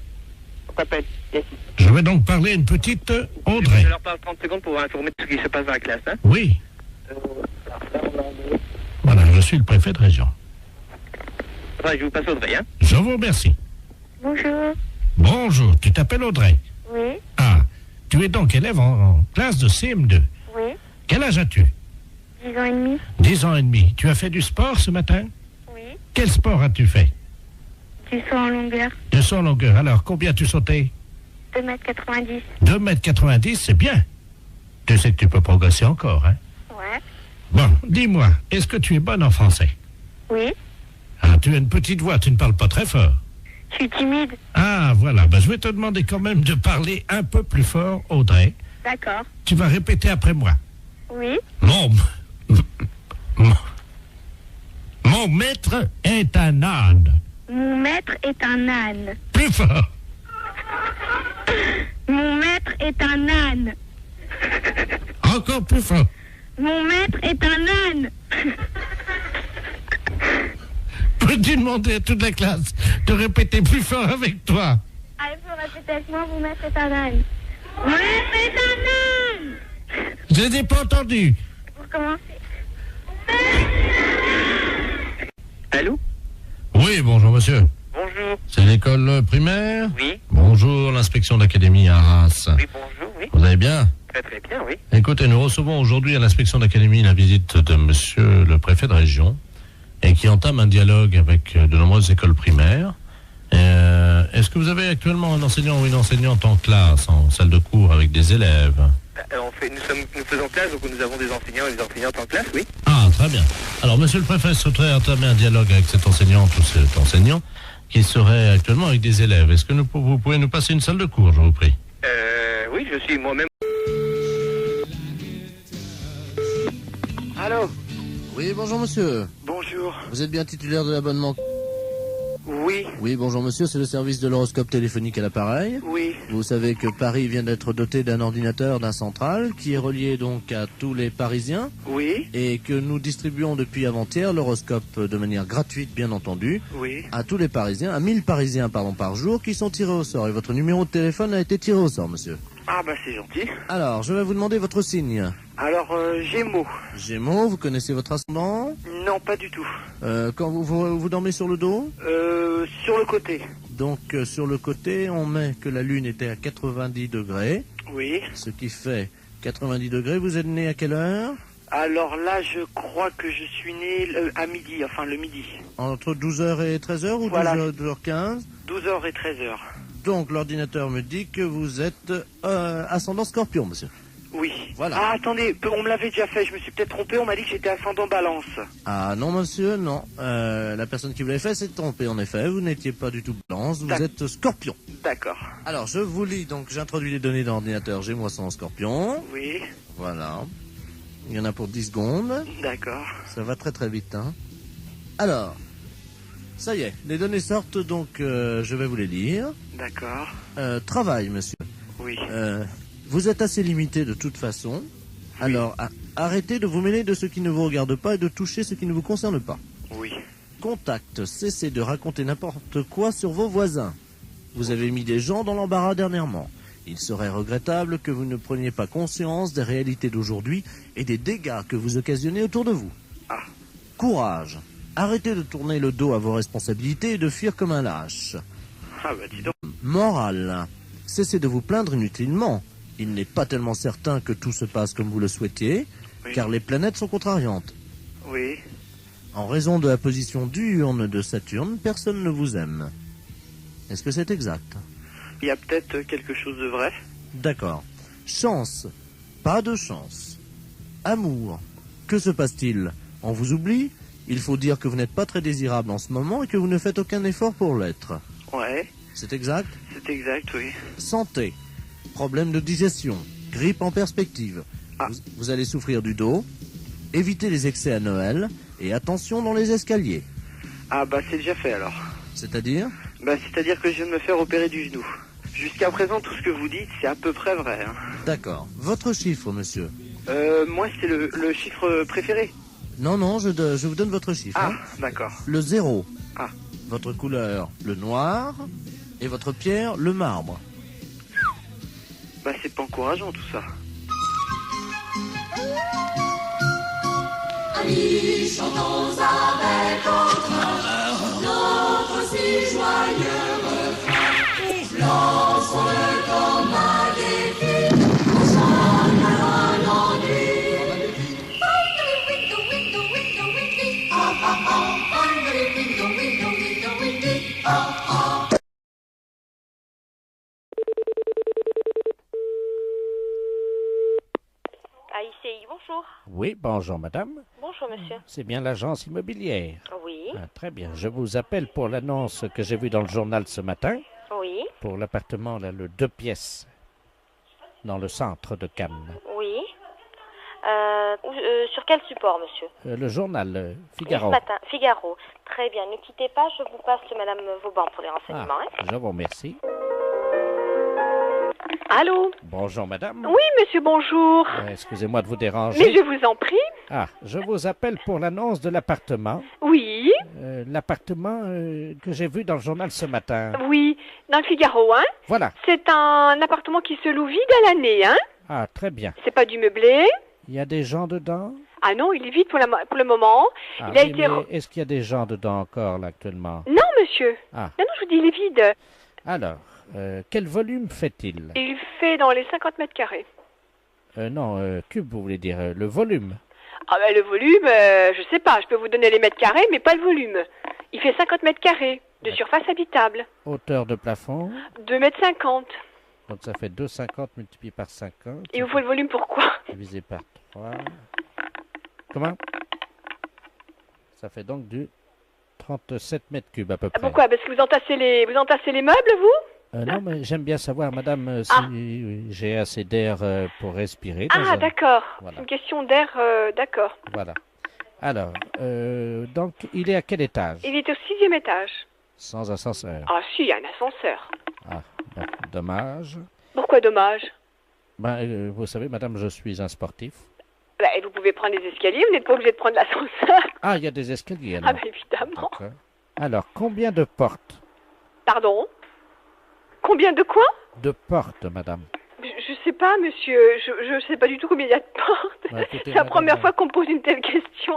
On t'appelle. Yes. Je vais donc parler à une petite Audrey. Je leur parle 30 secondes pour informer de ce qui se passe dans la classe, hein. Oui. Voilà, je suis le préfet de région. Enfin, je vous passe Audrey, hein. Je vous remercie. Bonjour. Bonjour, tu t'appelles Audrey? Oui. Ah, tu es donc élève en classe de CM2. Oui. Quel âge as-tu? 10 ans et demi. 10 ans et demi. Tu as fait du sport ce matin? Oui. Quel sport as-tu fait? Du saut en longueur. Du saut en longueur. Alors, combien as-tu sauté? 2,90 m. 2,90 m, c'est bien. Tu sais que tu peux progresser encore, hein? Ouais. Bon, dis-moi, est-ce que tu es bonne en français? Oui. Ah, tu as une petite voix, tu ne parles pas très fort. Je suis timide. Ah, voilà. Ben, je vais te demander quand même de parler un peu plus fort, Audrey. D'accord. Tu vas répéter après moi. Oui. Mon maître est un âne. Mon maître est un âne. Plus fort. Mon maître est un âne. Encore plus fort. Mon maître est un âne. Peux-tu demander à toute la classe de répéter plus fort avec toi? Ah, il faut répéter avec moi, mon maître est un âne. Mon maître est un âne. Je n'ai pas entendu. Pour commencer. Allô? Oui, bonjour monsieur. Bonjour. C'est l'école primaire? Oui. Bonjour, l'inspection d'académie à Arras. Oui, bonjour, oui. Vous allez bien? Très très bien, oui. Écoutez, nous recevons aujourd'hui à l'inspection d'académie la visite de monsieur le préfet de région et qui entame un dialogue avec de nombreuses écoles primaires. Est-ce que vous avez actuellement un enseignant ou une enseignante en classe, en salle de cours avec des élèves? Nous faisons classe, donc nous avons des enseignants et des enseignantes en classe, oui. Ah, très bien. Alors, monsieur le préfet souhaiterait entamer un dialogue avec cette enseignante ou cet enseignant qui serait actuellement avec des élèves. Est-ce que vous pouvez nous passer une salle de cours, je vous prie? Oui, je suis moi-même. Allô? Oui, bonjour monsieur. Bonjour. Vous êtes bien titulaire de l'abonnement? Oui. Oui, bonjour monsieur, c'est le service de l'horoscope téléphonique à l'appareil. Oui. Vous savez que Paris vient d'être doté d'un ordinateur, d'un central, qui est relié donc à tous les Parisiens. Oui. Et que nous distribuons depuis avant-hier l'horoscope de manière gratuite, bien entendu. Oui. À tous les Parisiens, à 1000 Parisiens par jour, qui sont tirés au sort. Et votre numéro de téléphone a été tiré au sort, monsieur. Ah bah c'est gentil. Alors, je vais vous demander votre signe. Alors, Gémeaux. Gémeaux, vous connaissez votre ascendant? Non, pas du tout. Quand vous dormez sur le dos? Sur le côté. Donc, sur le côté, on met que la Lune était à 90 degrés. Oui. Ce qui fait 90 degrés. Vous êtes né à quelle heure? Alors là, je crois que je suis né à midi, enfin le midi. Entre 12h et 13h ou voilà. 12h15? 12h et 13h. Donc, l'ordinateur me dit que vous êtes ascendant Scorpion, monsieur. Oui. Voilà. Ah, attendez, on me l'avait déjà fait, je me suis peut-être trompé, on m'a dit que j'étais ascendant Balance. Ah non, monsieur, non. La personne qui vous l'avait fait s'est trompée, en effet. Vous n'étiez pas du tout Balance, vous êtes Scorpion. D'accord. Alors, je vous lis, donc j'introduis les données dans l'ordinateur, j'ai moi son Scorpion. Oui. Voilà. Il y en a pour 10 secondes. D'accord. Ça va très très vite, hein. Alors, ça y est, les données sortent, donc je vais vous les lire. D'accord. Travail, monsieur. Oui. Vous êtes assez limité de toute façon. Oui. Alors, arrêtez de vous mêler de ce qui ne vous regarde pas et de toucher ce qui ne vous concerne pas. Oui. Contact, cessez de raconter n'importe quoi sur vos voisins. Vous avez mis des gens dans l'embarras dernièrement. Il serait regrettable que vous ne preniez pas conscience des réalités d'aujourd'hui et des dégâts que vous occasionnez autour de vous. Ah. Courage. Arrêtez de tourner le dos à vos responsabilités et de fuir comme un lâche. Ah bah dis donc. Morale. Cessez de vous plaindre inutilement. Il n'est pas tellement certain que tout se passe comme vous le souhaitiez, car les planètes sont contrariantes. Oui. En raison de la position diurne de Saturne, personne ne vous aime. Est-ce que c'est exact? Il y a peut-être quelque chose de vrai. D'accord. Chance. Pas de chance. Amour. Que se passe-t-il? On vous oublie? Il faut dire que vous n'êtes pas très désirable en ce moment et que vous ne faites aucun effort pour l'être. Ouais. C'est exact? C'est exact, oui. Santé. Problème de digestion. Grippe en perspective. Vous allez souffrir du dos. Évitez les excès à Noël. Et attention dans les escaliers. Ah bah c'est déjà fait alors. C'est-à-dire? Bah c'est-à-dire que je viens de me faire opérer du genou. Jusqu'à présent, tout ce que vous dites, c'est à peu près vrai. Hein. D'accord. Votre chiffre, monsieur? Moi, c'est le chiffre préféré. Non, je vous donne votre chiffre. Ah, hein. d'accord. Le 0. Ah. Votre couleur, le noir. Et votre pierre, le marbre. Bah, c'est pas encourageant tout ça. Amis, chantons avec entrain notre si joyeux refrain. Lançons-le comme un défi, on chante la l'ennui. AICI, bonjour. Oui, bonjour madame. Bonjour monsieur. C'est bien l'agence immobilière. Oui. Ah, très bien. Je vous appelle pour l'annonce que j'ai vue dans le journal ce matin. Oui. Pour l'appartement, là, le 2 pièces, dans le centre de Cannes. Oui. Sur quel support, monsieur? Le journal Figaro. Ce matin, Figaro. Très bien. Ne quittez pas, je vous passe madame Vauban pour les renseignements. Ah, je vous remercie. Allô? Bonjour madame. Oui, monsieur, bonjour. Excusez-moi de vous déranger. Mais je vous en prie. Ah, je vous appelle pour l'annonce de l'appartement. Oui. L'appartement que j'ai vu dans le journal ce matin. Oui, dans le Figaro, hein? Voilà. C'est un appartement qui se loue vide à l'année, hein? Ah, très bien. C'est pas du meublé? Il y a des gens dedans? Ah non, il est vide pour le moment. Ah, il a oui, été... mais est-ce qu'il y a des gens dedans encore, là, actuellement? Non, monsieur. Ah. Non, je vous dis, il est vide. Alors, quel volume fait-il? Il fait dans les 50 mètres carrés. Non, cube, vous voulez dire, le volume. Ah ben, le volume, je sais pas, je peux vous donner les mètres carrés, mais pas le volume. Il fait 50 mètres carrés de surface habitable. Hauteur de plafond? 2,50 mètres. Donc ça fait 2,50 multiplié par 50. Il vous faut le volume pourquoi? Divisé par 3. Comment? Ça fait donc du 37 mètres cubes à peu près. Pourquoi? Parce que vous entassez les meubles, vous? Non, mais j'aime bien savoir, madame, si j'ai assez d'air pour respirer. Ah, d'accord. Voilà. C'est une question d'air, d'accord. Voilà. Alors, donc, il est à quel étage? Il est au 6e étage. Sans ascenseur. Ah, si, il y a un ascenseur. Ah, ben, dommage. Pourquoi dommage? Ben, vous savez, madame, je suis un sportif. Ben, vous pouvez prendre les escaliers, vous n'êtes pas obligé de prendre l'ascenseur. Ah, il y a des escaliers, alors. Ah, ben, évidemment. D'accord. Alors, combien de portes? Pardon? Combien de quoi? De portes, madame. Je sais pas, monsieur. Je sais pas du tout combien il y a de portes. Bah, écoutez, c'est la madame, première fois qu'on me pose une telle question.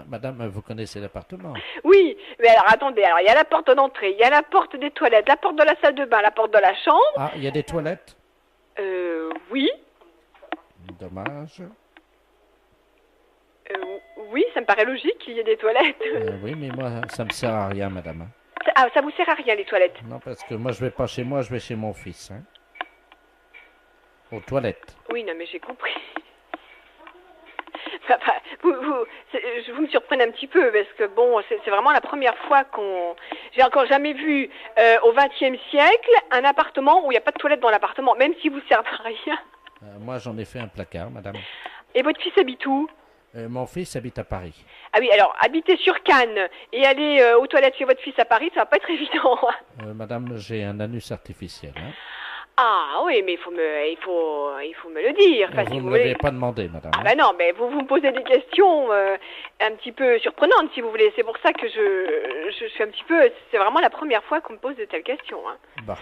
Madame, vous connaissez l'appartement? Oui, mais alors attendez, alors il y a la porte d'entrée, il y a la porte des toilettes, la porte de la salle de bain, la porte de la chambre. Ah, il y a des toilettes? Oui. Dommage. Oui, ça me paraît logique qu'il y ait des toilettes. Oui, mais moi, ça me sert à rien, madame. Ah, ça vous sert à rien, les toilettes? Non, parce que moi, je vais pas chez moi, je vais chez mon fils. Hein. Aux toilettes. Oui, non, mais j'ai compris. Vous me surprenez un petit peu, parce que bon, c'est vraiment la première fois qu'on... J'ai encore jamais vu, au XXe siècle, un appartement où il n'y a pas de toilette dans l'appartement, même si vous ne servez à rien. Moi, j'en ai fait un placard, madame. Et votre fils habite où? Mon fils habite à Paris. Ah oui, alors, habiter sur Cannes et aller aux toilettes chez votre fils à Paris, ça va pas être évident. Madame, j'ai un anus artificiel. Hein. Ah oui, mais il faut me le dire. Enfin, vous ne me l'avez pas demandé, madame. Ah ben non, mais vous me posez des questions un petit peu surprenantes, si vous voulez. C'est pour ça que je suis un petit peu... C'est vraiment la première fois qu'on me pose de telles questions. Hein. Bah.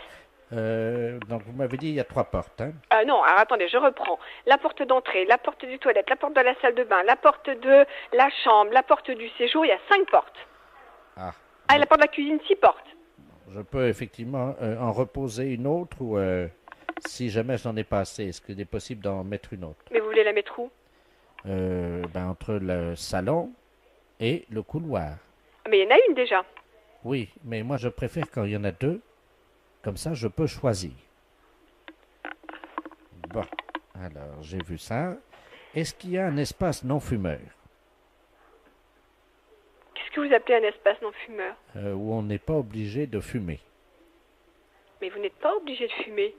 Donc vous m'avez dit il y a 3 portes. Hein. Non, alors attendez, je reprends. La porte d'entrée, la porte des toilettes, la porte de la salle de bain, la porte de la chambre, la porte du séjour, il y a 5 portes. Ah. Ah, et la porte de la cuisine, 6 portes. je peux effectivement en reposer une autre ou si jamais j'en ai pas assez, est-ce qu'il est possible d'en mettre une autre? Mais vous voulez la mettre où? Entre le salon et le couloir. Mais il y en a une déjà. Oui, mais moi je préfère quand il y en a deux. Comme ça, je peux choisir. Bon, alors j'ai vu ça. Est-ce qu'il y a un espace non-fumeur? Qu'est-ce que vous appelez un espace non-fumeur? Où on n'est pas obligé de fumer. Mais vous n'êtes pas obligé de fumer.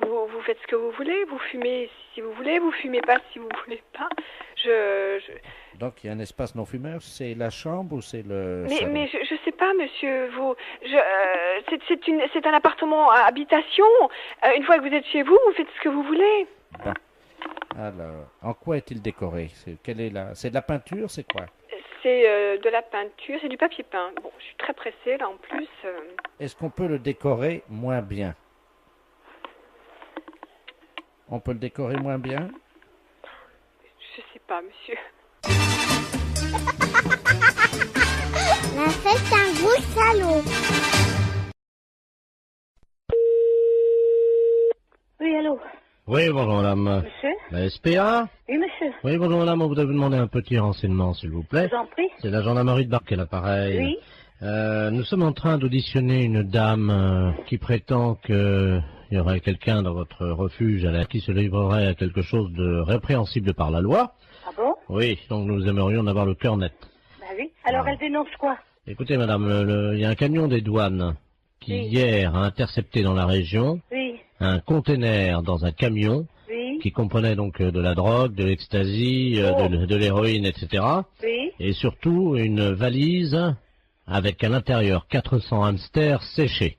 Vous faites ce que vous voulez, vous fumez si vous voulez, vous fumez pas si vous voulez pas. Donc il y a un espace non-fumeur, c'est la chambre ou c'est le salon? Mais je sais pas, monsieur. C'est un appartement à habitation. Une fois que vous êtes chez vous, vous faites ce que vous voulez. Bon. Alors, en quoi est-il décoré? C'est de la peinture, c'est quoi? C'est de la peinture, c'est du papier peint. Bon, je suis très pressée là en plus. Est-ce qu'on peut le décorer moins bien? On peut le décorer moins bien? Je sais pas, monsieur. La fête un gros salaud. Oui, allô? Oui, bonjour madame. Monsieur? La SPA? Oui, monsieur. Oui, bonjour madame, on voudrait vous demander un petit renseignement, s'il vous plaît. Je vous en prie. C'est la gendarmerie de Barque, l'appareil. Oui. Nous sommes en train d'auditionner une dame qui prétend qu'il y aurait quelqu'un dans votre refuge qui se livrerait à quelque chose de répréhensible par la loi. Ah bon? Oui, donc nous aimerions en avoir le cœur net. Bah oui. Alors elle dénonce quoi? Écoutez madame, il y a un camion des douanes qui hier a intercepté dans la région un conteneur dans un camion qui comprenait donc de la drogue, de l'ecstasy, de l'héroïne, etc. Et surtout une valise avec à l'intérieur 400 hamsters séchés.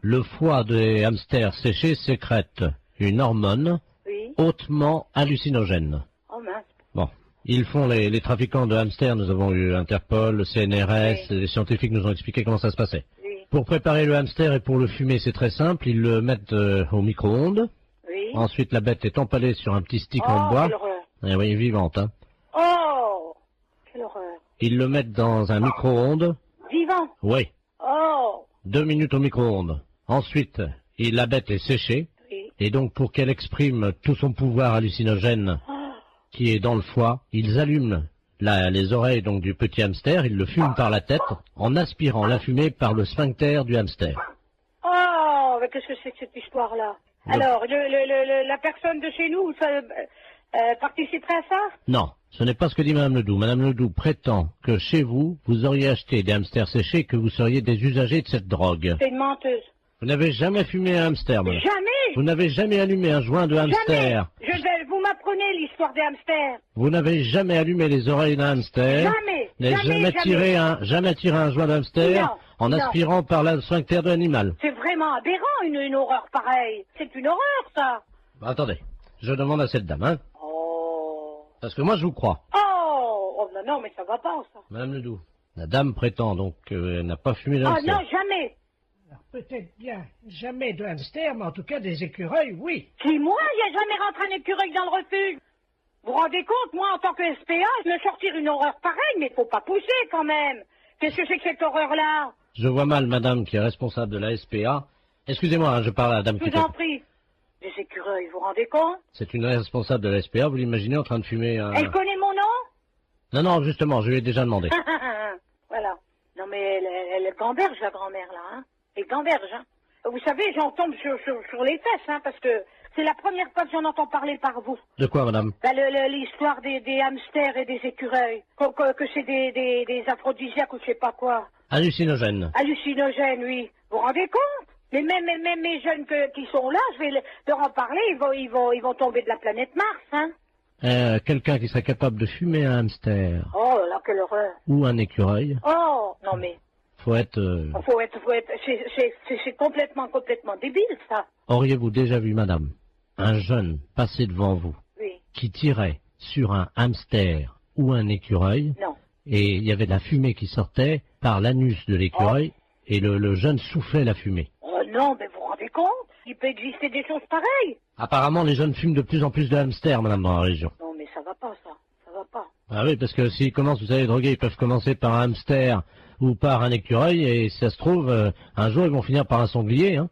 Le foie des hamsters séchés sécrète une hormone hautement hallucinogène. Oh mince. Bon, ils font les trafiquants de hamsters, nous avons eu Interpol, le CNRS, les scientifiques nous ont expliqué comment ça se passait. Pour préparer le hamster et pour le fumer, c'est très simple, ils le mettent au micro-ondes. Ensuite, la bête est empalée sur un petit stick en bois. Eh oui, vivante, hein. Oh, quelle horreur. Ils le mettent dans un micro-ondes. Vivant? Oui. Oh. 2 minutes au micro-ondes. Ensuite, la bête est séchée. Et donc, pour qu'elle exprime tout son pouvoir hallucinogène qui est dans le foie, ils allument les oreilles donc du petit hamster, ils le fument par la tête en aspirant la fumée par le sphincter du hamster. Oh, mais qu'est-ce que c'est que cette histoire-là? Alors, la personne de chez nous participerait à ça? Non, ce n'est pas ce que dit Madame Ledoux. Madame Ledoux prétend que chez vous, vous auriez acheté des hamsters séchés, que vous seriez des usagers de cette drogue. C'est une menteuse. Vous n'avez jamais fumé un hamster, madame? Jamais! Vous n'avez jamais allumé un joint de hamster? Jamais! Vous m'apprenez l'histoire des hamsters. Vous n'avez jamais allumé les oreilles d'un hamster? Jamais! Jamais tiré un joint de hamster en aspirant par le sphincter de l'animal? C'est vraiment aberrant, une horreur pareille. C'est une horreur, ça. Bah, attendez, je demande à cette dame, hein? Parce que moi, je vous crois. Oh, non, mais ça va pas, ça. Madame Ledoux, la dame prétend donc qu'elle n'a pas fumé de hamster. Ah non, jamais. Alors, peut-être bien jamais de hamster, mais en tout cas des écureuils, oui. Qui, moi, il n'y a jamais rentré un écureuil dans le refuge. Vous vous rendez compte, moi, en tant que SPA, je me sortir une horreur pareille, mais faut pas pousser, quand même. Qu'est-ce que c'est que cette horreur-là? Je vois mal madame qui est responsable de la SPA. Excusez-moi, hein, je parle à la dame qui... Je vous en prie. Des écureuils, vous vous rendez compte? C'est une responsable de la SPA, vous l'imaginez en train de fumer un... Elle connaît mon nom? Non, justement, je lui ai déjà demandé. Voilà. Non, mais elle gamberge, la grand-mère, là, hein. Elle gamberge, hein. Vous savez, j'en tombe sur les fesses, hein, parce que c'est la première fois que j'en entends parler par vous. De quoi, madame? L'histoire des hamsters et des écureuils. Que c'est des aphrodisiaques ou je sais pas quoi. Hallucinogène. Hallucinogène, oui. Vous vous rendez compte? Mais même mes jeunes qui sont là, je vais leur en parler, ils vont tomber de la planète Mars, hein. Quelqu'un qui serait capable de fumer un hamster. Oh là, quelle horreur. Ou un écureuil. Oh, non mais... Faut être... C'est complètement débile, ça. Auriez-vous déjà vu, madame, un jeune passer devant vous qui tirait sur un hamster ou un écureuil? Non. Et il y avait de la fumée qui sortait par l'anus de l'écureuil et le jeune soufflait la fumée. Oh non, mais vous vous rendez compte? Il peut exister des choses pareilles. Apparemment, les jeunes fument de plus en plus de hamsters, madame, dans la région. Non, mais ça va pas, ça. Ça va pas. Ah oui, parce que s'ils commencent, vous savez, droguer, ils peuvent commencer par un hamster ou par un écureuil, et si ça se trouve, un jour ils vont finir par un sanglier. Hein.